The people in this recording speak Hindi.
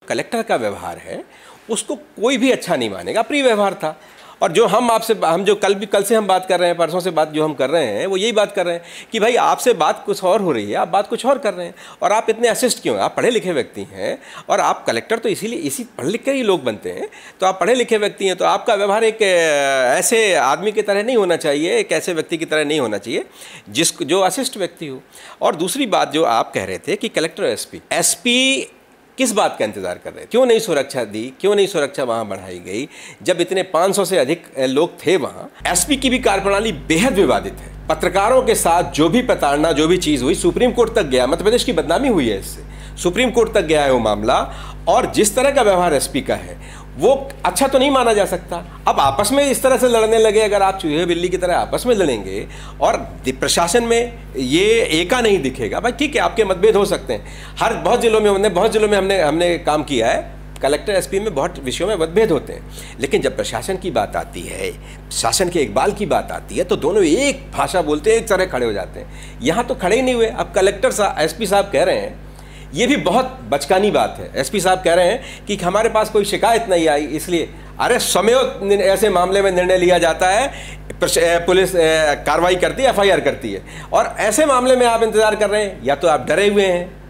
कलेक्टर का व्यवहार है उसको कोई भी अच्छा नहीं मानेगा, प्रिय व्यवहार था। और जो हम जो कल से हम बात कर रहे हैं, परसों से बात जो हम कर रहे हैं वो यही बात कर रहे हैं कि भाई आपसे बात कुछ और हो रही है, आप बात कुछ और कर रहे हैं और आप इतने असिस्ट क्यों हैं? आप पढ़े लिखे व्यक्ति हैं और आप कलेक्टर तो इसीलिए इसी पढ़ लिख कर ही लोग बनते हैं, तो आप पढ़े लिखे व्यक्ति हैं, तो आपका व्यवहार एक ऐसे आदमी की तरह नहीं होना चाहिए, एक ऐसे व्यक्ति की तरह नहीं होना चाहिए जो असिस्ट व्यक्ति हो। और दूसरी बात जो आप कह रहे थे कि कलेक्टर एसपी किस बात का इंतजार कर रहे हैं, क्यों नहीं सुरक्षा दी, क्यों नहीं सुरक्षा वहां बढ़ाई गई जब इतने 500 से अधिक लोग थे वहां। एसपी की भी कार्यप्रणाली बेहद विवादित है। पत्रकारों के साथ जो भी प्रताड़ना, जो भी चीज हुई, सुप्रीम कोर्ट तक गया, मध्य प्रदेश की बदनामी हुई है इससे, सुप्रीम कोर्ट तक गया है वो मामला। और जिस तरह का व्यवहार एसपी का है वो अच्छा तो नहीं माना जा सकता। अब आपस में इस तरह से लड़ने लगे, अगर आप चूहे बिल्ली की तरह आपस में लड़ेंगे और प्रशासन में ये एका नहीं दिखेगा, भाई ठीक है आपके मतभेद हो सकते हैं, बहुत जिलों में हमने काम किया है, कलेक्टर एसपी में बहुत विषयों में मतभेद होते हैं, लेकिन जब प्रशासन की बात आती है, शासन के इकबाल की बात आती है, तो दोनों एक भाषा बोलते हैं, एक तरह खड़े हो जाते हैं। यहाँ तो खड़े ही नहीं हुए। अब कलेक्टर साहब, एसपी साहब कह रहे हैं, ये भी बहुत बचकानी बात है, एसपी साहब कह रहे हैं कि हमारे पास कोई शिकायत नहीं आई इसलिए। अरे स्वमेव ऐसे मामले में निर्णय लिया जाता है, पुलिस कार्रवाई करती है, एफआईआर करती है, और ऐसे मामले में आप इंतजार कर रहे हैं, या तो आप डरे हुए हैं